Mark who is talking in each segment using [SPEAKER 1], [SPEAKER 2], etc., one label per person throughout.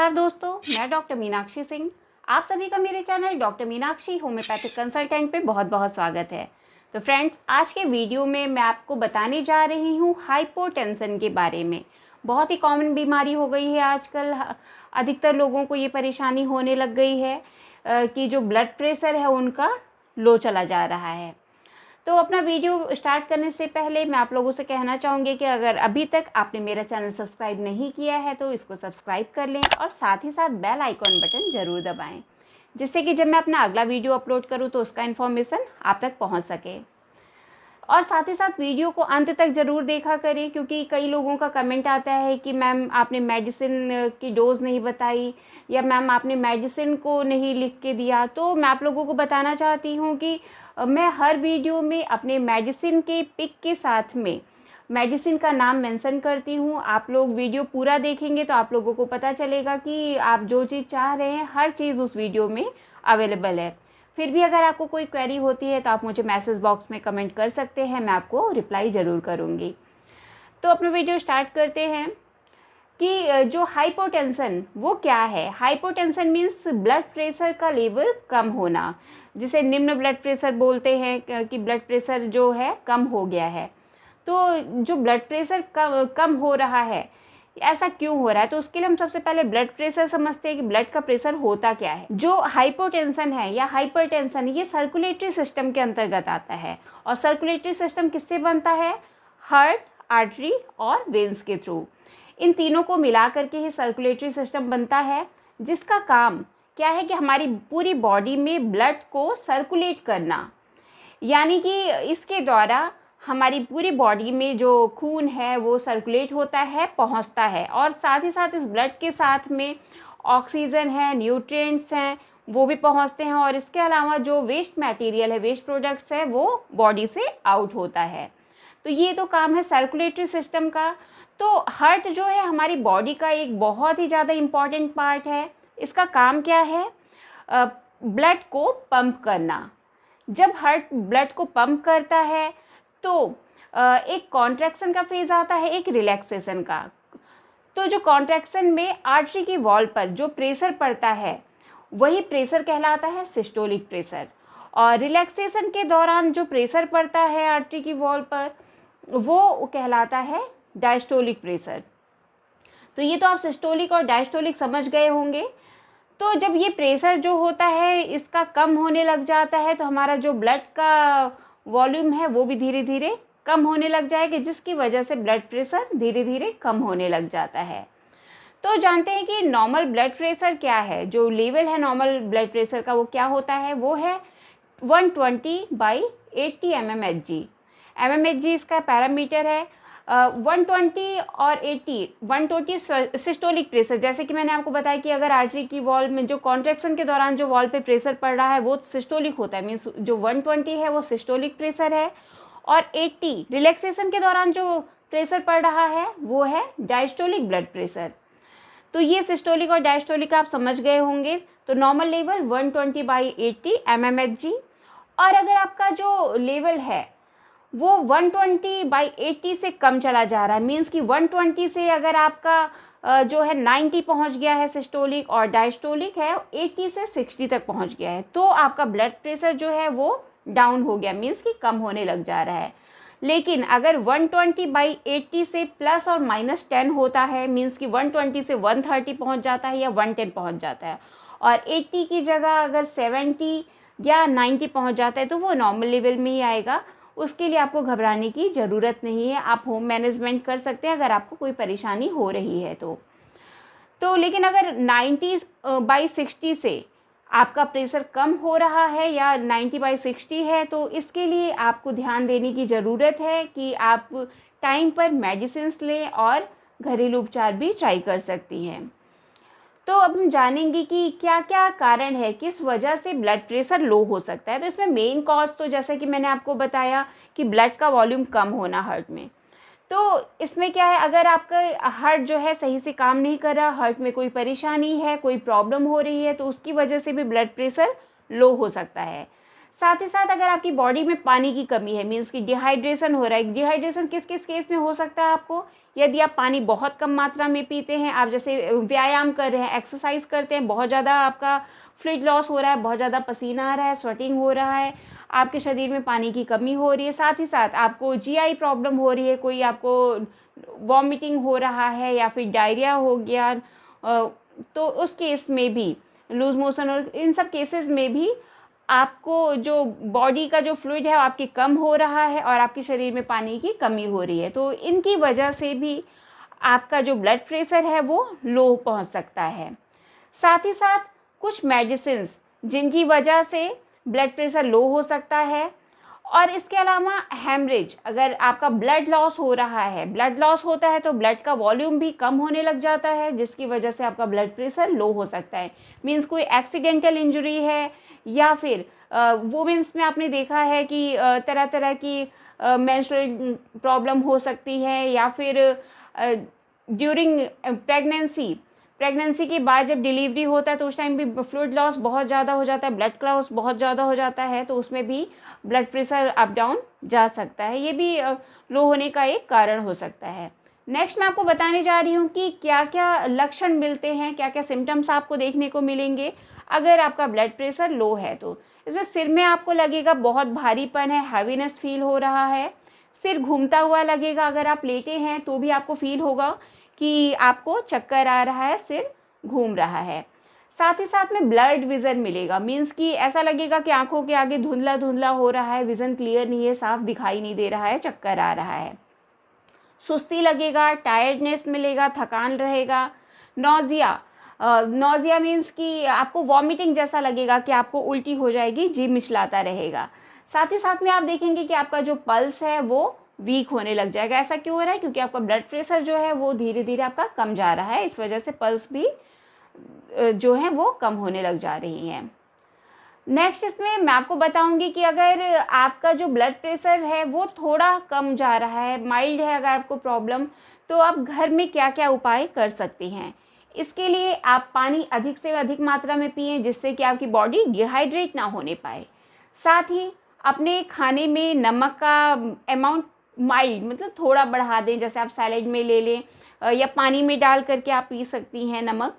[SPEAKER 1] नमस्कार दोस्तों, मैं डॉक्टर मीनाक्षी सिंह। आप सभी का मेरे channel doctor Meenakshi homeopathic consultant पे बहुत बहुत स्वागत है। तो फ्रेंड्स, आज के वीडियो में मैं आपको बताने जा रही हूँ हाइपोटेंशन के बारे में। बहुत ही कॉमन बीमारी हो गई है आजकल। अधिकतर लोगों को ये परेशानी होने लग गई है कि जो ब्लड प्रेशर है उनका लो चला जा रहा है। तो अपना वीडियो स्टार्ट करने से पहले मैं आप लोगों से कहना चाहूँगी कि अगर अभी तक आपने मेरा चैनल सब्सक्राइब नहीं किया है तो इसको सब्सक्राइब कर लें और साथ ही साथ बेल आइकॉन बटन ज़रूर दबाएं, जिससे कि जब मैं अपना अगला वीडियो अपलोड करूँ तो उसका इन्फॉर्मेशन आप तक पहुँच सके। और साथ ही साथ वीडियो को अंत तक ज़रूर देखा करें, क्योंकि कई लोगों का कमेंट आता है कि मैम आपने मेडिसिन की डोज़ नहीं बताई या मैम आपने मेडिसिन को नहीं लिख के दिया। तो मैं आप लोगों को बताना चाहती हूँ कि मैं हर वीडियो में अपने मेडिसिन के पिक के साथ में मेडिसिन का नाम मेंशन करती हूँ। आप लोग वीडियो पूरा देखेंगे तो आप लोगों को पता चलेगा कि आप जो चीज़ चाह रहे हैं हर चीज़ उस वीडियो में अवेलेबल है। फिर भी अगर आपको कोई क्वेरी होती है तो आप मुझे मैसेज बॉक्स में कमेंट कर सकते हैं, मैं आपको रिप्लाई ज़रूर करूँगी। तो अपना वीडियो स्टार्ट करते हैं कि जो हाइपोटेंशन वो क्या है। हाइपोटेंशन मीन्स ब्लड प्रेशर का लेवल कम होना, जिसे निम्न ब्लड प्रेशर बोलते हैं कि ब्लड प्रेशर जो है कम हो गया है। तो जो ब्लड प्रेशर कम हो रहा है, ऐसा क्यों हो रहा है, तो उसके लिए हम सबसे पहले ब्लड प्रेशर समझते हैं कि ब्लड का प्रेशर होता क्या है। जो हाइपोटेंशन है या हाइपरटेंशन, ये सर्कुलेटरी सिस्टम के अंतर्गत आता है। और सर्कुलेटरी सिस्टम किससे बनता है? हार्ट, आर्टरी और वेन्स के थ्रू। इन तीनों को मिला करके ही सर्कुलेटरी सिस्टम बनता है, जिसका काम क्या है कि हमारी पूरी बॉडी में ब्लड को सर्कुलेट करना। यानी कि इसके द्वारा हमारी पूरी बॉडी में जो खून है वो सर्कुलेट होता है, पहुंचता है। और साथ ही साथ इस ब्लड के साथ में ऑक्सीजन है, न्यूट्रिएंट्स हैं, वो भी पहुंचते हैं। और इसके अलावा जो वेस्ट मटेरियल है, वेस्ट प्रोडक्ट्स है, वो बॉडी से आउट होता है। तो ये तो काम है सर्कुलेटरी सिस्टम का। तो हार्ट जो है हमारी बॉडी का एक बहुत ही ज़्यादा इम्पॉर्टेंट पार्ट है। इसका काम क्या है? ब्लड को पंप करना। जब हार्ट ब्लड को पंप करता है तो एक कॉन्ट्रैक्शन का फेज आता है, एक रिलैक्सेशन का। तो जो कॉन्ट्रैक्शन में आर्टरी की वॉल पर जो प्रेशर पड़ता है वही प्रेशर कहलाता है सिस्टोलिक प्रेशर। और रिलैक्सेशन के दौरान जो प्रेशर पड़ता है आर्टरी की वॉल पर वो कहलाता है डायस्टोलिक प्रेशर। तो ये तो आप सिस्टोलिक और डायस्टोलिक समझ गए होंगे। तो जब ये प्रेशर जो होता है इसका कम होने लग जाता है तो हमारा जो ब्लड का वॉल्यूम है वो भी धीरे धीरे कम होने लग जाएगा, जिसकी वजह से ब्लड प्रेशर धीरे धीरे कम होने लग जाता है। तो जानते हैं कि नॉर्मल ब्लड प्रेशर क्या है। जो लेवल है नॉर्मल ब्लड प्रेशर का वो क्या होता है? वो है 120/80 mmHg। mmHg इसका पैरामीटर है। 120 और 80, 120 सिस्टोलिक प्रेशर। जैसे कि मैंने आपको बताया कि अगर आर्टरी की वॉल में जो कॉन्ट्रैक्शन के दौरान जो वॉल पे प्रेशर पड़ रहा है वो सिस्टोलिक होता है, मीन्स जो 120 है वो सिस्टोलिक प्रेशर है। और 80 रिलैक्सेशन के दौरान जो प्रेशर पड़ रहा है वो है डायस्टोलिक ब्लड प्रेशर। तो ये सिस्टोलिक और डायस्टोलिक आप समझ गए होंगे। तो नॉर्मल लेवल 120/80 mmHg। और अगर आपका जो लेवल है वो 120/80 से कम चला जा रहा है, मीन्स कि 120 से अगर आपका जो है 90 पहुंच गया है सिस्टोलिक, और डायस्टोलिक है 80 से 60 तक पहुंच गया है, तो आपका ब्लड प्रेशर जो है वो डाउन हो गया, मीन्स कि कम होने लग जा रहा है। लेकिन अगर 120/80 से प्लस और माइनस 10 होता है, मीन्स कि 120 से 130 पहुंच जाता है या 110 पहुंच जाता है, और 80 की जगह अगर 70 या 90 पहुंच जाता है तो वो नॉर्मल लेवल में ही आएगा। उसके लिए आपको घबराने की ज़रूरत नहीं है, आप होम मैनेजमेंट कर सकते हैं अगर आपको कोई परेशानी हो रही है तो लेकिन अगर 90/60 से आपका प्रेशर कम हो रहा है या 90/60 है तो इसके लिए आपको ध्यान देने की ज़रूरत है कि आप टाइम पर मेडिसिन लें और घरेलू उपचार भी ट्राई कर सकती हैं। तो अब हम जानेंगे कि क्या क्या कारण है, किस वजह से ब्लड प्रेशर लो हो सकता है। तो इसमें मेन कॉज तो जैसे कि मैंने आपको बताया कि ब्लड का वॉल्यूम कम होना हार्ट में। तो इसमें क्या है, अगर आपका हार्ट जो है सही से काम नहीं कर रहा, हार्ट में कोई परेशानी है, कोई प्रॉब्लम हो रही है, तो उसकी वजह से भी ब्लड प्रेशर लो हो सकता है। साथ ही साथ अगर आपकी बॉडी में पानी की कमी है, मीन्स कि डिहाइड्रेशन हो रहा है। डिहाइड्रेशन किस किस केस में हो सकता है आपको? यदि आप पानी बहुत कम मात्रा में पीते हैं, आप जैसे व्यायाम कर रहे हैं, एक्सरसाइज करते हैं, बहुत ज़्यादा आपका फ्लूइड लॉस हो रहा है, बहुत ज़्यादा पसीना आ रहा है, स्वेटिंग हो रहा है, आपके शरीर में पानी की कमी हो रही है, साथ ही साथ आपको जीआई प्रॉब्लम हो रही है, कोई आपको वॉमिटिंग हो रहा है या फिर डायरिया हो गया, तो उस केस में भी, लूज मोशन और इन सब केसेस में भी आपको जो बॉडी का जो फ्लूइड है आपकी कम हो रहा है और आपके शरीर में पानी की कमी हो रही है, तो इनकी वजह से भी आपका जो ब्लड प्रेशर है वो लो पहुंच सकता है। साथ ही साथ कुछ मेडिसिन्स जिनकी वजह से ब्लड प्रेशर लो हो सकता है, और इसके अलावा हेमरेज, अगर आपका ब्लड लॉस हो रहा है, ब्लड लॉस होता है तो ब्लड का वॉल्यूम भी कम होने लग जाता है, जिसकी वजह से आपका ब्लड प्रेशर लो हो सकता है। मीन्स कोई एक्सीडेंटल इंजरी है, या फिर वुमेन्स में आपने देखा है कि तरह तरह की मेंस्ट्रुअल प्रॉब्लम हो सकती है, या फिर ड्यूरिंग प्रेगनेंसी के बाद जब डिलीवरी होता है तो उस टाइम भी फ्लूइड लॉस बहुत ज़्यादा हो जाता है, ब्लड लॉस बहुत ज़्यादा हो जाता है, तो उसमें भी ब्लड प्रेशर अप डाउन जा सकता है, ये भी लो होने का एक कारण हो सकता है। नेक्स्ट मैं आपको बताने जा रही हूँ कि क्या क्या लक्षण मिलते हैं, क्या क्या सिम्टम्स आपको देखने को मिलेंगे अगर आपका ब्लड प्रेशर लो है। तो इसमें सिर में आपको लगेगा बहुत भारीपन है, हैवीनेस फील हो रहा है, सिर घूमता हुआ लगेगा, अगर आप लेटे हैं तो भी आपको फील होगा कि आपको चक्कर आ रहा है, सिर घूम रहा है। साथ ही साथ में ब्लर्ड विज़न मिलेगा, मीन्स कि ऐसा लगेगा कि आंखों के आगे धुंधला धुंधला हो रहा है, विज़न क्लियर नहीं है, साफ दिखाई नहीं दे रहा है, चक्कर आ रहा है, सुस्ती लगेगा, टायर्डनेस मिलेगा, थकान रहेगा, नोज़िया मीन्स कि आपको वॉमिटिंग जैसा लगेगा कि आपको उल्टी हो जाएगी, जी मिचलाता रहेगा। साथ ही साथ में आप देखेंगे कि आपका जो पल्स है वो वीक होने लग जाएगा। ऐसा क्यों हो रहा है? क्योंकि आपका ब्लड प्रेशर जो है वो धीरे धीरे आपका कम जा रहा है, इस वजह से पल्स भी जो है वो कम होने लग जा रही हैं। नेक्स्ट इसमें मैं आपको बताऊंगी कि अगर आपका जो ब्लड प्रेशर है वो थोड़ा कम जा रहा है, माइल्ड है अगर आपको प्रॉब्लम, तो आप घर में क्या क्या उपाय कर सकती हैं। इसके लिए आप पानी अधिक से अधिक मात्रा में पिएं, जिससे कि आपकी बॉडी डिहाइड्रेट ना होने पाए। साथ ही अपने खाने में नमक का अमाउंट माइल्ड मतलब थोड़ा बढ़ा दें, जैसे आप सैलेड में ले लें या पानी में डाल करके आप पी सकती हैं नमक।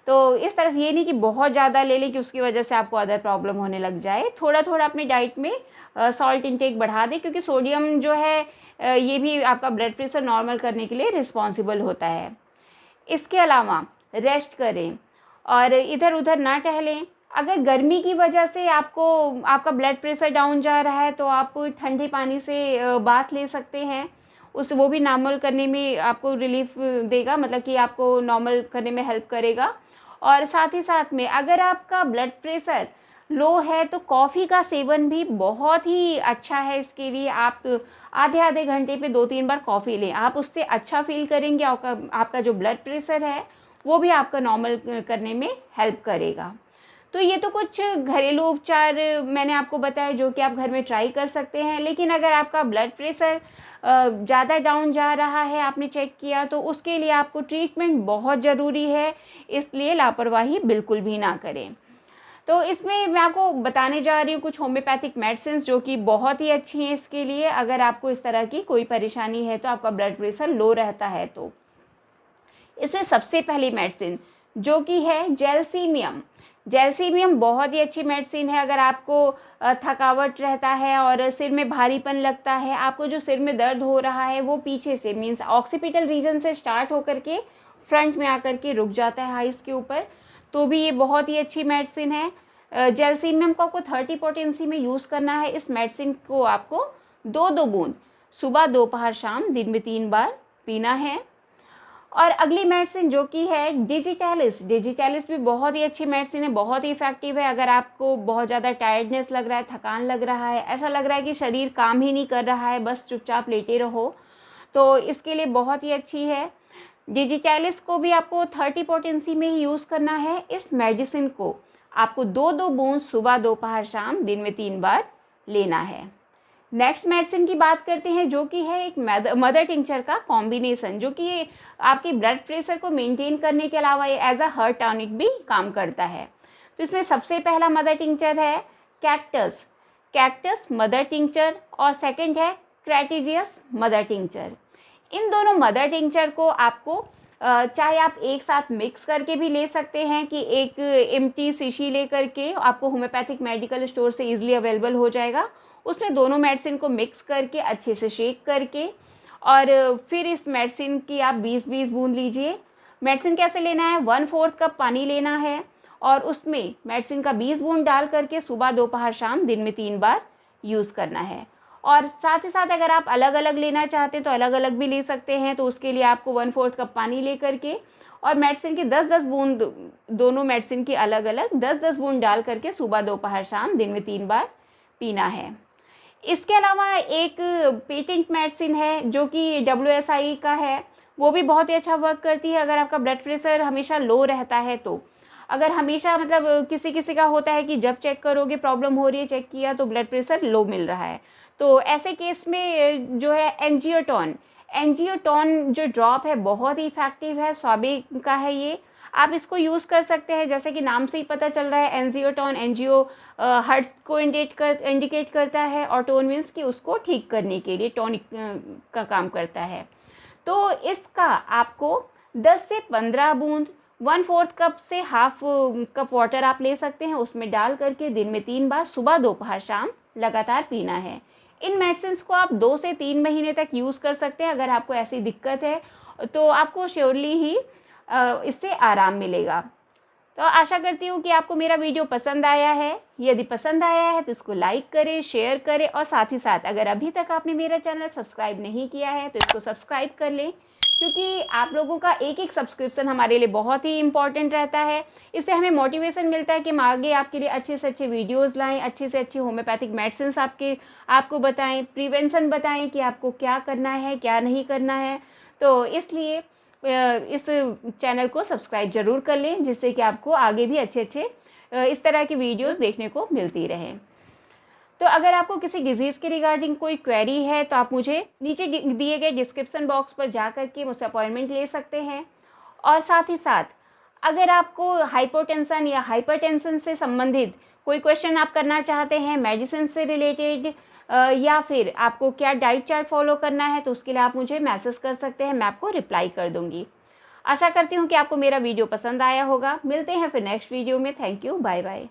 [SPEAKER 1] तो इस तरह से ये नहीं कि बहुत ज़्यादा ले लें कि उसकी वजह से आपको अदर प्रॉब्लम होने लग जाए। थोड़ा थोड़ा अपनी डाइट में सॉल्ट इंटेक बढ़ा दें, क्योंकि सोडियम जो है ये भी आपका ब्लड प्रेशर नॉर्मल करने के लिए रिस्पॉन्सिबल होता है। इसके अलावा रेस्ट करें और इधर उधर ना टहलें। अगर गर्मी की वजह से आपका ब्लड प्रेशर डाउन जा रहा है तो आप ठंडे पानी से बाथ ले सकते हैं, वो भी नॉर्मल करने में आपको रिलीफ देगा, मतलब कि आपको नॉर्मल करने में हेल्प करेगा। और साथ ही साथ में अगर आपका ब्लड प्रेशर लो है तो कॉफ़ी का सेवन भी बहुत ही अच्छा है इसके लिए। आप आधे आधे घंटे पे 2-3 बार कॉफ़ी लें, आप उससे अच्छा फील करेंगे, आपका जो ब्लड प्रेशर है वो भी आपका नॉर्मल करने में हेल्प करेगा। तो ये तो कुछ घरेलू उपचार मैंने आपको बताया जो कि आप घर में ट्राई कर सकते हैं। लेकिन अगर आपका ब्लड प्रेशर ज़्यादा डाउन जा रहा है, आपने चेक किया, तो उसके लिए आपको ट्रीटमेंट बहुत ज़रूरी है, इसलिए लापरवाही बिल्कुल भी ना करें। तो इसमें मैं आपको बताने जा रही हूँ कुछ होम्योपैथिक मेडिसिन जो कि बहुत ही अच्छी हैं इसके लिए, अगर आपको इस तरह की कोई परेशानी है तो, आपका ब्लड प्रेशर लो रहता है तो। इसमें सबसे पहली मेडिसिन जो कि है जेलसीमियम बहुत ही अच्छी मेडिसिन है। अगर आपको थकावट रहता है और सिर में भारीपन लगता है, आपको जो सिर में दर्द हो रहा है वो पीछे से मीन्स ऑक्सीपिटल रीजन से स्टार्ट होकर के फ्रंट में आकर के रुक जाता है हाइस के ऊपर, तो भी ये बहुत ही अच्छी मेडिसिन है। जेलसीमियम को आपको 30 पोटेंसी में यूज़ करना है। इस मेडिसिन को आपको 2-2 बूंद सुबह दोपहर शाम दिन में 3 बार पीना है। और अगली मेडिसिन जो कि है डिजिटैलिस भी बहुत ही अच्छी मेडिसिन है, बहुत ही इफेक्टिव है। अगर आपको बहुत ज़्यादा टायर्डनेस लग रहा है, थकान लग रहा है, ऐसा लग रहा है कि शरीर काम ही नहीं कर रहा है, बस चुपचाप लेटे रहो, तो इसके लिए बहुत ही अच्छी है। डिजिटैलिस को भी आपको 30 पोटेंसी में ही यूज़ करना है। इस मेडिसिन को आपको 2-2 बूंद सुबह दोपहर शाम दिन में 3 बार लेना है। नेक्स्ट मेडिसिन की बात करते हैं जो कि है एक मदर टिंचर का कॉम्बिनेशन, जो कि आपके ब्लड प्रेशर को मेंटेन करने के अलावा ये एज अ हार्ट टॉनिक भी काम करता है। तो इसमें सबसे पहला मदर टिंचर है कैक्टस मदर टिंचर, और सेकंड है क्रेटिजियस मदर टिंचर। इन दोनों मदर टिंचर को आपको चाहे आप एक साथ मिक्स करके भी ले सकते हैं कि एक एम्प्टी शीशी ले करके, आपको होम्योपैथिक मेडिकल स्टोर से ईजिली अवेलेबल हो जाएगा। उसमें दोनों मेडिसिन को मिक्स करके अच्छे से शेक करके और फिर इस मेडिसिन की आप 20-20 बूंद लीजिए। मेडिसिन कैसे लेना है, 1/4 कप पानी लेना है और उसमें मेडिसिन का 20 बूंद डाल करके सुबह दोपहर शाम दिन में 3 बार यूज़ करना है। और साथ ही साथ अगर आप अलग अलग लेना चाहते हैं तो अलग अलग भी ले सकते हैं। तो उसके लिए आपको 1/4 कप पानी ले करके और मेडिसिन की 10-10 बूंद, दोनों मेडिसिन की अलग अलग 10-10 बूंद डाल करके सुबह दोपहर शाम दिन में 3 बार पीना है। इसके अलावा एक पेटेंट मेडिसिन है जो कि WSI का है, वो भी बहुत ही अच्छा वर्क करती है। अगर आपका ब्लड प्रेशर हमेशा लो रहता है तो, अगर हमेशा मतलब किसी किसी का होता है कि जब चेक करोगे प्रॉब्लम हो रही है, चेक किया तो ब्लड प्रेशर लो मिल रहा है, तो ऐसे केस में जो है एंजियोटोन जो ड्रॉप है बहुत ही इफेक्टिव है, स्वाबे का है ये, आप इसको यूज़ कर सकते हैं। जैसे कि नाम से ही पता चल रहा है, एंजियोटोन, एंजियो हार्ट्स को इंडिकेट करता है और टोन मीन्स कि उसको ठीक करने के लिए टॉनिक का काम करता है। तो इसका आपको 10 से 15 बूंद 1/4 कप से हाफ कप वाटर आप ले सकते हैं, उसमें डाल करके दिन में 3 बार सुबह दोपहर शाम लगातार पीना है। इन मेडिसिन को आप 2 से 3 महीने तक यूज़ कर सकते हैं। अगर आपको ऐसी दिक्कत है तो आपको श्योरली ही इससे आराम मिलेगा। तो आशा करती हूँ कि आपको मेरा वीडियो पसंद आया है। यदि पसंद आया है तो इसको लाइक करें, शेयर करें और साथ ही साथ अगर अभी तक आपने मेरा चैनल सब्सक्राइब नहीं किया है तो इसको सब्सक्राइब कर लें, क्योंकि आप लोगों का एक एक सब्सक्रिप्शन हमारे लिए बहुत ही इम्पॉर्टेंट रहता है। इससे हमें मोटिवेशन मिलता है कि हम आगे आपके लिए अच्छे से अच्छे वीडियोस लाएं, अच्छे से अच्छे होम्योपैथिक मेडिसिन आपको बताएं, प्रिवेंशन बताएं कि आपको क्या करना है क्या नहीं करना है। तो इसलिए इस चैनल को सब्सक्राइब ज़रूर कर लें, जिससे कि आपको आगे भी अच्छे अच्छे इस तरह की वीडियोस देखने को मिलती रहें। तो अगर आपको किसी डिजीज़ के रिगार्डिंग कोई क्वेरी है तो आप मुझे नीचे दिए गए डिस्क्रिप्शन बॉक्स पर जा कर के मुझसे अपॉइंटमेंट ले सकते हैं। और साथ ही साथ अगर आपको हाइपोटेंशन या हाइपरटेंशन से संबंधित कोई क्वेश्चन आप करना चाहते हैं, मेडिसिन से रिलेटेड, या फिर आपको क्या डाइट चार्ट फॉलो करना है, तो उसके लिए आप मुझे मैसेज कर सकते हैं, मैं आपको रिप्लाई कर दूंगी। आशा करती हूँ कि आपको मेरा वीडियो पसंद आया होगा। मिलते हैं फिर नेक्स्ट वीडियो में। Thank you, bye bye.